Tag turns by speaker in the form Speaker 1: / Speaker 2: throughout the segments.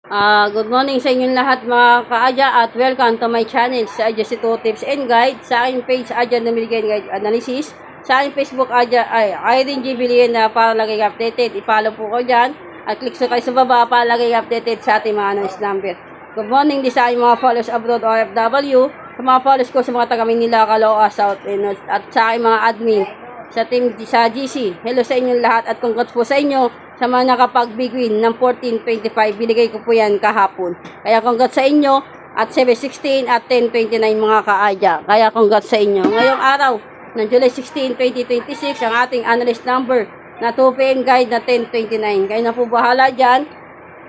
Speaker 1: Good morning sa inyong lahat mga ka-Adya at welcome to my channel sa Adya Sito Tips and Guide, sa aking page Adya Numerical Guide Analysis, sa aking Facebook Adya ay Irene G. Bilien na para lagi updated. I-follow po ko dyan at click sa kayo sa baba para lagi updated sa ating mga analyst number. Good morning din sa aking mga followers abroad o OFW, sa mga followers ko sa mga taga Manila, Caloocan, South and North, at sa aking mga admin sa team sa GC. Hello sa inyong lahat at congrats po sa inyo sa mga nakapag-big win ng 14.25. Binigay ko po yan kahapon. Kaya congrats sa inyo at 7.16 at 10.29 mga ka-Adya. Kaya congrats sa inyo. Ngayong araw ng July 16, 2026 ang ating analyst number na 2 PM guide na 10.29. Kayo na po bahala dyan.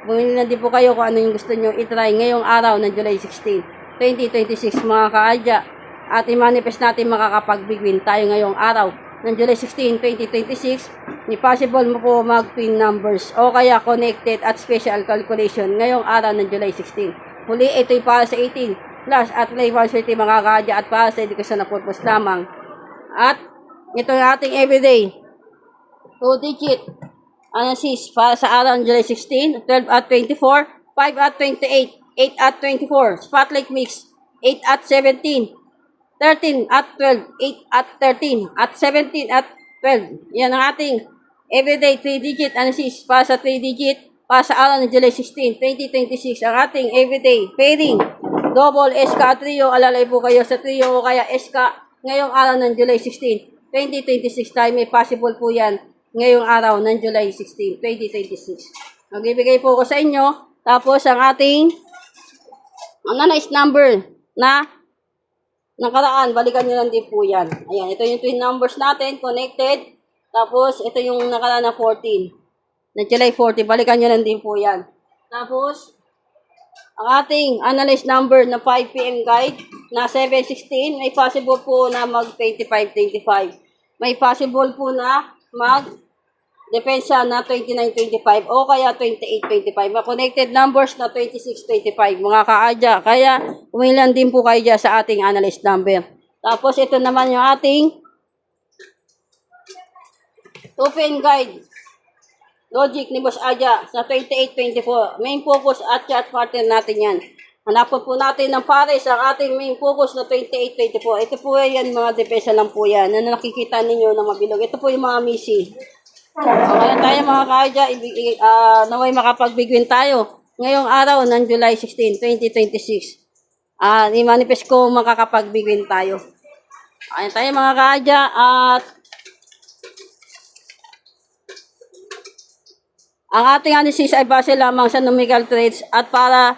Speaker 1: Bumili na din po kayo kung ano yung gusto nyo itry ngayong araw ng July 16, 2026 mga ka-Adya. At i-manifest natin makakapag-big win tayo ngayong araw ng July 16, 2026, ni possible mo po mag-twin numbers o kaya connected at special calculation ngayong araw ng July 16. Muli, ito'y para sa 18 plus at play para sa mga ka-Adya at para sa edukasyon na purpose lamang. At ito yung ating everyday 2-digit analysis para sa araw ng July 16, 12 at 24, 5 at 28, 8 at 24, spotlight mix, 8 at 17, 13 at 12, 8 at 13, at 17 at 12. Yan ang ating everyday 3-digit analysis para sa 3-digit para sa araw ng July 16, 2026. Ang ating everyday pairing, double, SK, trio. Alalay po kayo sa trio o kaya SK ngayong araw ng July 16, 2026 tayo. May possible po yan ngayong araw ng July 16, 2026. Magbibigay po ko sa inyo. Tapos ang ating analyze number na nakaraan, balikan nyo lang din po yan. Ayan, ito yung twin numbers natin, connected. Tapos, ito yung nakaraan na 14. Na July 40, balikan nyo lang din po yan. Tapos, ang ating analyst number na 5 PM guide na 7.16, may possible po na mag 25.25. May possible po na mag depensa na 29.25 o kaya 28.25. Connected numbers na 26.25 mga ka-Adya. Kaya umilan din po kayo dyan sa ating analyst number. Tapos ito naman yung ating 2-pin guide. Logic ni Boss Adya sa 28.24. Main focus at chart partner natin yan. Hanapin po natin ng pares ang ating main focus na 28.24. Ito po yan mga depensa lang po yan na nakikita ninyo na mabilog. Ito po yung mga misi. Kaya tayo mga ka-Adya, naway makapagbigwin tayo ngayong araw ng July 16, 2026. I-manifest ko makakapagbigwin tayo. Kaya tayo mga ka-Adya, at ang ating analysis ay base lamang sa numerical traits at para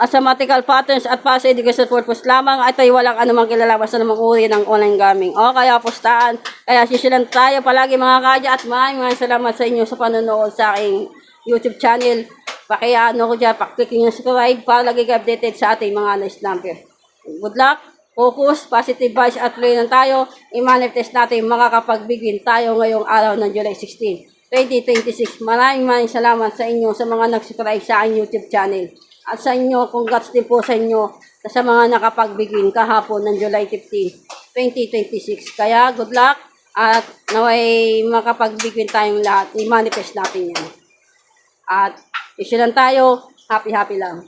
Speaker 1: mathematical patterns at para sa education purpose lamang. Ito ay walang anumang kilalaman sa namang uri ng online gaming o kaya postaan. Kaya sisilan tayo palagi mga ka-Adya at maraming salamat sa inyo sa panonood sa aking YouTube channel. Pakiano ko dyan, paklik nyo subscribe para lagi updated sa ating mga analyst number. Good luck, focus, positive vibes at play lang tayo. I-manifest natin makakapagbigin tayo ngayong araw ng July 16, 2026. Maraming salamat sa inyo sa mga nag-subscribe sa aking YouTube channel. At sa inyo, congrats din po sa inyo sa mga nakapagbigin kahapon ng July 15, 2026. Kaya good luck at naway makapagbigin tayong lahat. I-manifest natin yan. At isi lang tayo, happy lang.